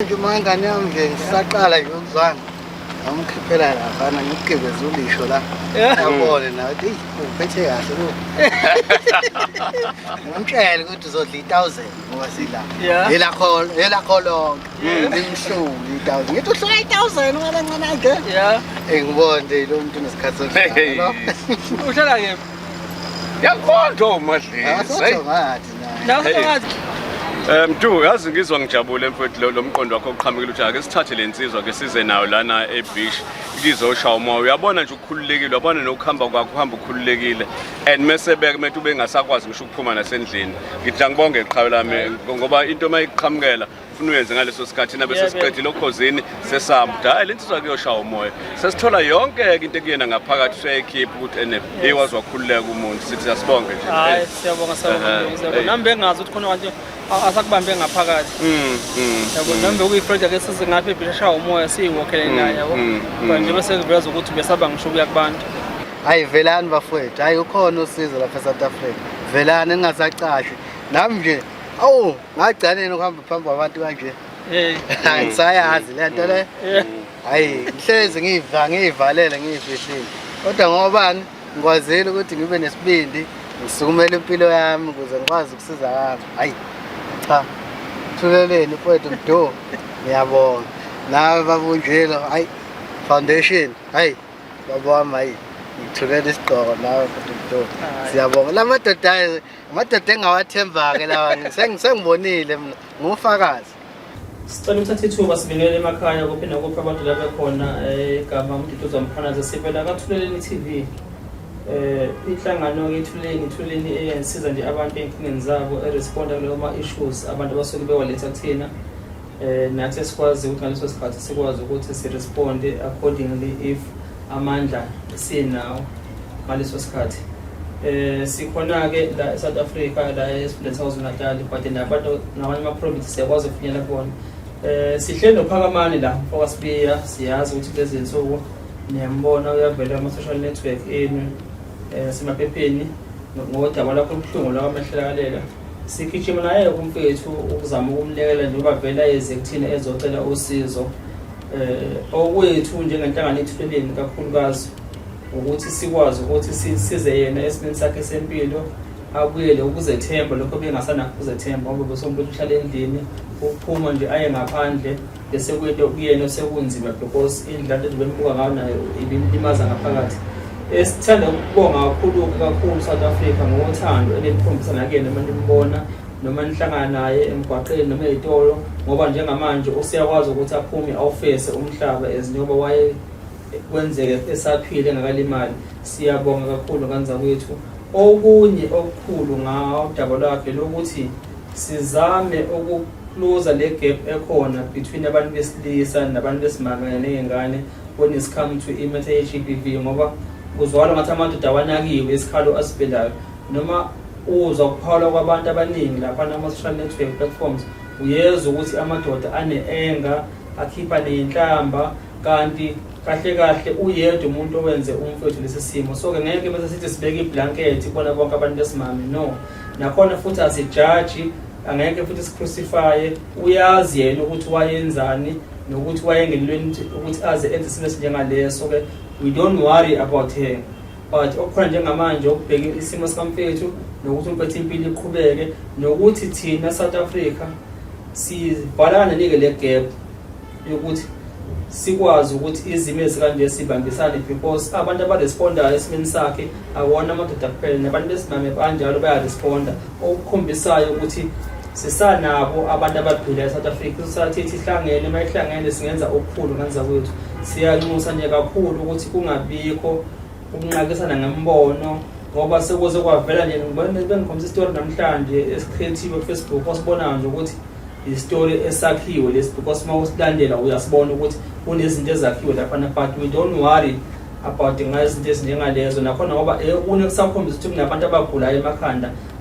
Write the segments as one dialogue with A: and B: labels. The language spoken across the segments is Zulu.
A: Uma ingane yami nje ngisaqala nje ukuzwana ngamkhiphela laphana ngikugibeza ulisho la yabona nawe eyi uphethe kahle lo ngimtshele ukuthi uzodla 1000 ngoba sila elakho lonke limhluli 1000 ngithi uhlula 1000 ngala ncane nje ngibona nje lo muntu unesikhathi sokuhlala
B: uhlala kephi
C: yakhonto uMadlisi
B: ngathi
C: Mntu yazi ngizwa ngijabule mfowethu lo mqondo wakho oqhamukile uthi ake sithathe lensizwa ke size nayo lana ebeach ikizoshaya umoya uyabona nje ukukhululekile uyabona nokuhamba kwakho uhamba ukhululekile and mase bekumele ube ngasakwazi ngisho ukuphuma nasendlini ngidla ngibonge iqhawe lami ngoba into mayiqhamukela ufuna uyenze ngaleso sikhathi nabe sesiqedile okhozini sesamba hayi lensizwa kuyoshaya umoya sesithola yonke into kuyena ngaphakathi uyayikhipha ukuthi ene ewazi wakhululeka umuntu sithi asibonge nje
B: hayi siyabonga nami bengazi ukuthi khona abantu asakubambe ngaphakathi yabo nami bekuyiproject esize ngapha ebishashaya umoya siyiwokhele naye yabo manje bese ngiveza ukuthi besaba ngisho kuya kubantu
A: hayi velani bafowethu hayi ukhona usizo lapha eSouth Africa velani ningasaqashwe nami nje awu ngagcaneni ukuhamba phambi kwabantu kanje ngisayazi le nto le hayi ngihlezi ngiyivalele ngiyifihlile kodwa ngobani ngikwazile ukuthi ngibe nesibindi ngisukumele impilo yami ukuze ngikwazi ukusizakala hayi cha thuleleni mfowethu mdo ngiyabonga nawe babunjelo hayi foundation hayi babona hayi ngithulele isigqoko nawe mfowethu mdo siyabonga amadoda engawathemba ke lawa sengibonile mina ngufakazi
B: sicela uthathe ithuba sibingelele emakhaya kuphinde kuphi abantu la bekhona igama uMduduza Mkhwanazi sivela kaThuleleni TV inhlangano Thuleleni eyensiza nje abantu enkingeni zabo eresponda kuloma issues abantu abasuke bewaletha kuthina nathi sikwazi ukuthi ngaleso sikhathi sikwazi ukuthi siresponde accordingly if amandla sinawo ngaleso sikhathi sikhona ke la eSouth Africa la eSplendid Natal but nabantu namanye ama provinces siyakwazi ukufinyelela kubona sihleli noPhakamani la okwasibiya siyazi ukuthi lezi insuku niyambona uyavela ama social network enu simaphepheni ngodaba lakho olubuhlungu lwamahlakalela sikhishima naye kumfethu ukuzama ukumlekela njengoba vela yeze kuthina ezocela usizo okwethu njengenhlangano eThuleleni kakhulukazi ukuthi sikwazi ukuthi sisize yena esimeni sakhe sempilo abuyele ukuzethemba lokho bengasanakho ukuzethemba ngoba besomuntu uhlala endlini ukuphuma nje aye ngaphandle bese kuyinto kuyena sekunzima because indlela ebembuka ngayo nayo ibimlimaza ngaphakathi esithanda ukubonga kakhulu South Africa ngothando elikhombisa nakuyena manje nimbona noma nihlangana naye emgwaqeni noma ezitolo ngoba njengamanje usiyakwazi ukuthi aphume awufese umhlaba ezinyoba waye kwenzeke esaphile engakalimali siyabonga kakhulu kanza kwethu okunye okukhulu ngodaba lwakhe lokuthi sizame ukukloza le gap ekhona between abantu besilisa nabantu besimame nezingane when it comes to imatter HPV ngoba uzwala ngathi amadoda awanakiwe isikhalo asibhelayo noma uzwa ukuphawula kwabantu abaningi lapha nama social network platforms uyezwa ukuthi amadoda aneenga akhipha nenhlamba kanti kahle uyedwa umuntu owenze umfowethu lesi simo so ke ngeke bese sithi sibeke iblanket bona bonke abantu besimame no nakhona futhi asijudge angeke futhi sicrucify uyazi yena ukuthi wayenzani nokuthi wayengenelweni ukuthi aze enze isinto esinjengaleso ke we don't worry about her but okukhona njengamanje ukubheka isimo sikamfethu nokuthi umphethe impilo iqhubeke nokuthi thina South Africa sibhalana nike le gap yokuthi sikwazi ukuthi izimo ezikanje sibambisane because abantu abarespondayo esimeni sakhe awona amadoda kuphela nabantu besimame kanjalo bayaresponda okukhombisayo ukuthi sisanabo abantu abaphila eSouth Africa society ihlangene mayihlangene singenza okukhulu kanza kwethu siyanxusa nje kakhulu ukuthi kungabikho ukunqakisana ngembono ngoba sekuze kwavela nje bengikhombisa istory namhlanje esicreative kuFacebook osibona nje ukuthi istory esakhiwe lesi because mawusilandela uyasibona ukuthi kunezinto ezakhiwe lapha but we don't worry about izinto ezinjengalezo nakhona ngoba kunekusakhombisa ukuthi kunabantu abagulayo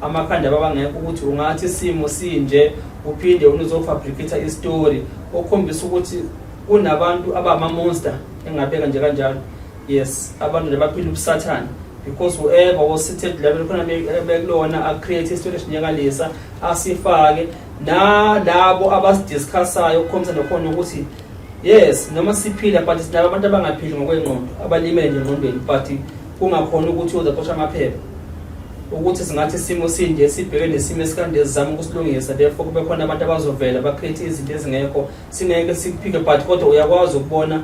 B: amakhanda babangekho ukuthi ungathi isimo sinje uphinde uzofabricate istory okhombisa ukuthi kunabantu abama monster engabheka nje kanjalo yes abantu lebaphila ubusathana because whoever was seated level khona bekulona a create istory esinjengalesa asifake nalabo abasidiscussayo ukukhombisa nokhona ukuthi yes noma siphila but sinabo abantu abangaphili ngokwengqondo abalimele nje engqondweni but kungakhona ukuthi uzaxosha amaphepha ukuthi singathi isimo sinje sibheke nesimo esikande sizama ukusilungisa therefore kube khona abantu abazovela ba-create izinto ezingekho singeke siphike but kodwa uyakwazi ukubona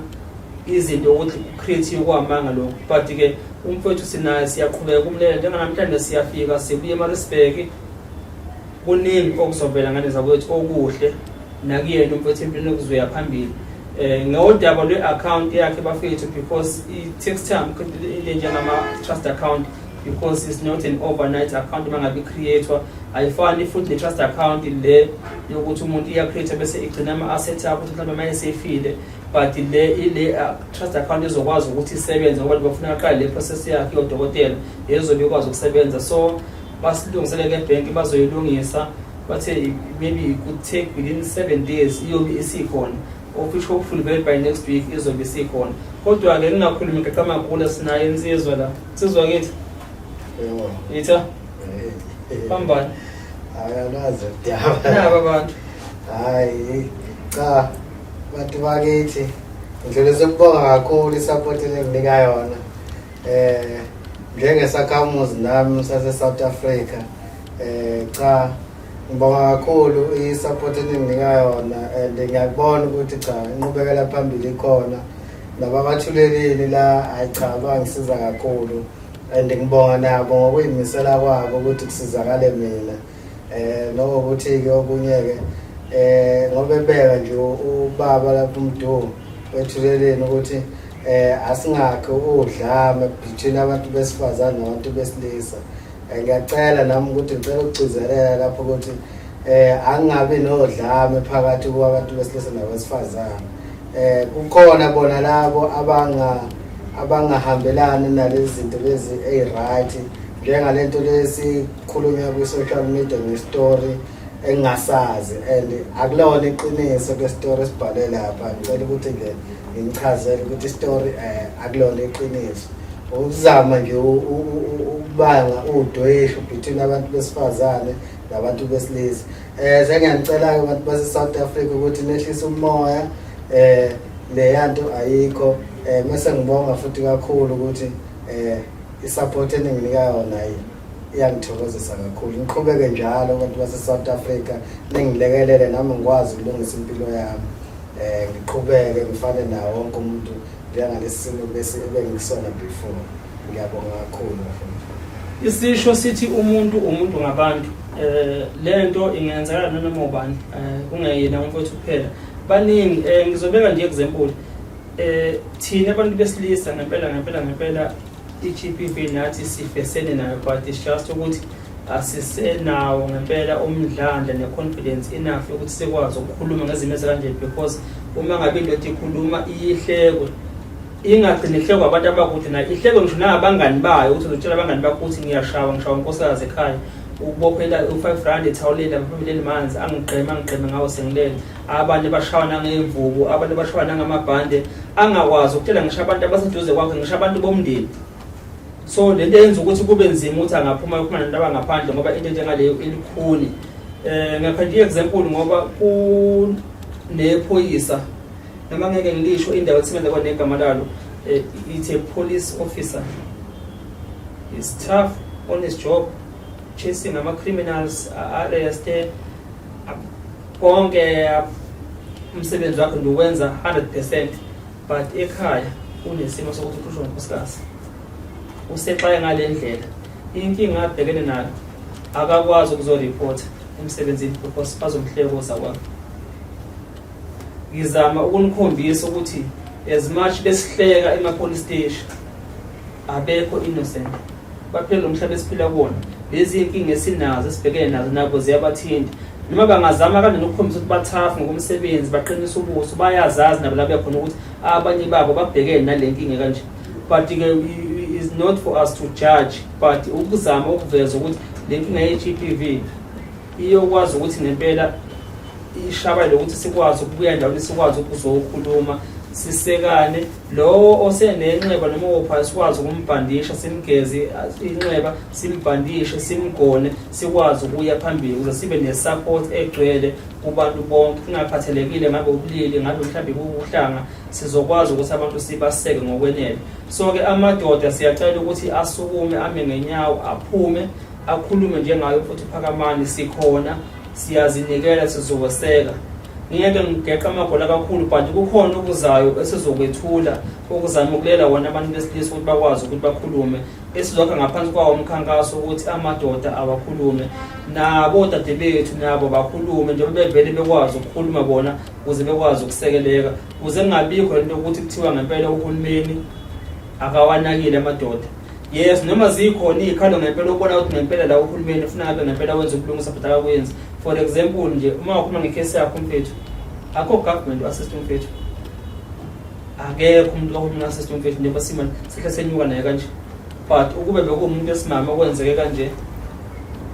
B: izinto ukuthi create kwamanga lokho but-ke umfowethu sinaye siyaqhubeka kumlela njenganamhlanje siyafika sibuye eMaritzburg kuningi okuzovela ngane zakwethu okuhle nakuyena umfowethu empilweni okuzoya phambili ngodaba lwe-account yakhe bafethu because i-tax time njengama-trust account because it's not an overnight account mangabe creator ayifani futhi ne-trust account le yokuthi umuntu iya-creator bese igcina ama-assets akho ukuthi mhlawumbe manje seyifile but le trust account izokwazi ukuthi isebenze ngoba bafuna aqale le process yakhe yodokotela ezobe ikwazi ukusebenza so basilungiseleke ebhenki bazoyilungisa bathe maybe it could take within 7 days iyobe isikhona official hopefully by next week izobe isikhona kodwa-ke ngingakhulumi ngaqamakhulu sinayo insizwa la insizwa kithi itha phambani
A: ayanazi
B: naba abantu
A: hayi cha bantu bakithi ngidlule sekubonga kakhulu isupport enginika yona njengesakhamuzi nami sase-South Africa cha ngibonga kakhulu isupport enginika yona and ngiyakubona ukuthi cha inqubekela phambili ikhona nababathulelini la cha bangisiza kakhulu and ngibonga nabo ngokuyimisela kwabo ukuthi kusizakale mina nokuthi-ke okunye-ke ngoba ebeka nje ubaba lapho umdumo wethuleleni ukuthi asingakho udlame between abantu besifazane nabantu besilisa ngiyacela nami ukuthi ngicela ukugcizelela lapho ukuthi angingabi nodlame phakathi kwabantu besilisa nabesifazane kukhona bona labo abangahambelani nalezi zinto lezi right njengalento lesikhulunywa kwi-social media ngestory engasazi and akulona iqiniso kwestory esibhale lapha ngicela ukuthi ngichazele ukuthi istory akulona iqiniso ukuzama nje ukubanga udweshu between abantu besifazane nabantu besilisa sengiyacela-ke abantu base-South Africa ukuthi nehlise umoya le yanto ayikho mase ngibonga futhi kakhulu ukuthi isupport enginika yona iyangithokozisa kakhulu ngiqhubeke njalo abantu base-South Africa ningilekelele nami ngikwazi ukulungisa impilo yami ngiqhubeke ngifane nawo wonke umuntu njengalesi simo bese ebengikisona before ngiyabonga kakhulu bafana
B: isisho sithi umuntu ngabantu lento ingenzeka noma ubani kungeyena umfowethu kuphela baningi ngizobeka nje example thina abantu besilisa ngempela i-GBV nathi sifesene nayo but it's just ukuthi asisenawo ngempela umdlandla ne-confidence enough ukuthi sikwazi ukukhuluma ngezimo ezikanje because uma ngabe indoda ikhuluma iyihleko ingagcini ihleko abantu abakude nayo ihleko ngisho nabangani bayo ukuthi uzotshela abangani bakho ukuthi ngishawa inkosikazi ekhaya ukubophela u5 rand ethawulela baphelele manzi angigqeme ngawo sengilele abanye bashawana ngemvubu abanye bashawana ngamabhande angakwazi ukutshela ngisho abantu abaseduze kwakhe ngisho abantu bomndeni so lento yenza ukuthi kube nzima ukuthi angaphuma nabantu abangaphandle ngoba into njengaleyo elikhuni ngapha nje example ngoba kunephoyisa noma ngeke ngilisho indawo esebenza kwanegama lalo it's a police officer is tough on his job chasing ama-criminals arreste konke umsebenzi wakhe nokwenza 100% but ekhaya unesimo sokuthi ukhishwa ngonkosikazi usexaye ngale ndlela inkinga abhekene nayo akakwazi ukuzoreport emsebenzini because bazomhlekoza kwakhe ngizama ukunikhombisa ukuthi as much besihleka ema-police station abekho innocent baphela umhlaba esiphila kuwona lezi inkinga esinazo esibhekene nazo nabo ziyabathinta noma bangazama kanjani ukukhombisa ukuthi bathafu ngokomsebenzi baqinisa ubuso bayazazi nabo labo yakhona ukuthi abanye babo babhekene nale nkinga kanje but-ke is not for us to judge but ukuzama ukuveza ukuthi le nkinga ye-GBV iyokwazi ukuthi ngempela ishabayele ukuthi sikwazi ukubuya endaweni sikwazi ukuzokhuluma sisekane lo osenenxeba noma opha sikwazi ukumbhandisha simgeze inxeba simbhandishe simgone sikwazi ukuya phambili ukuze sibe nesupport egcwele kubantu bonke kungakhathalekile ngabe ubulili ngabe mhlawumbe kubuhlanga sizokwazi ukuthi abantu sibaseke ngokwenele. So ke amadoda siyacela ukuthi asukume ame ngenyawo aphume akhulume njengayo futhi Phakamani sikhona siyazinikela sizoweseka. Ngeke ngigeqa amagwala kakhulu but kukhona okuzayo esizokwethula okuzamukulela wona abantu besilisa ukuthi bakwazi ukuthi bakhulume esizokha ngaphansi kwawo umkhankaso ukuthi amadoda awakhulume nabo dadebethu nabo bakhulume njengoba bevele bekwazi ukukhuluma bona ukuze bekwazi ukusekeleka ukuze ngingabikho lento ukuthi kuthiwa ngempela uhulumeni akawanakile amadoda. Yes, noma zikhona izikhalo ngempela ubona ukuthi ngempela la uhulumeni ufuna ngabe ngempela wenza ukulungisa but akakwenzi. For example nje uma ukhuluma ngecase yakho mfethu akho government assist mfethu akekho umuntu ohulumeni assist mfethu njengoba simani sihle senyuka naye kanje but ukube bekumuntu esimama kwenzeke kanje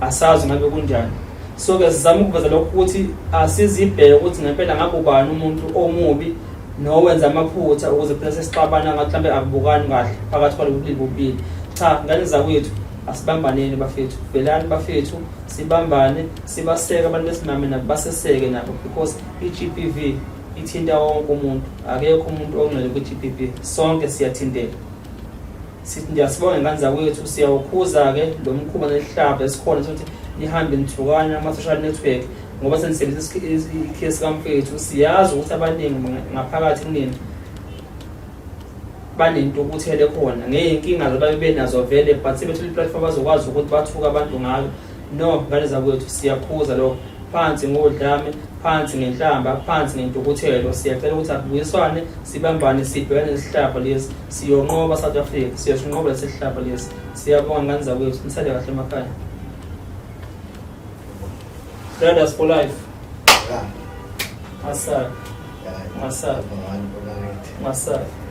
B: asazi ngabe kunjani. So ke sizama ukuveza lokho ukuthi asizibheke ukuthi ngempela ngabe ubani umuntu omubi nowenza amaphutha ukuze phela sesixabana ngathi akubukani kahle phakathi kwalobulili bobili. Cha, ngane zakwethu asibambaneni bafethu, velani bafethu sibambane sibaseke abantu besimame nabo baseseke nabo because iGBV ithinta wonke umuntu akekho umuntu ongcwele kwiGBV sonke siyathinteka. Sithi ndiyasibonga ngane zakwethu siyawukhuza ke lo mkhuba nesihlaba esikhona sokuthi nihambe nithukana ama social network ngoba senisebenzisa icase kamfethu siyazi ukuthi abaningi ngaphakathi kunini banento ukuthele khona ngeenkinga zababe benazo vele but sebethula iplatform bazokwazi ukuthi bathuka abantu ngayo. No, ngane zakwethu siyakhuza lokho phansi ngodlame phansi ngenhlamba phansi ngentukuthelo. Siyacela ukuthi akubuyiswane sibambane sibhekane nesihlaba lesi siyonqoba South Africa siyashinqoba lesihlaba lesi. Siyabonga ngane zakwethu nisale kahle emakhaya. Brothers for life. Masai. Masai. Masai.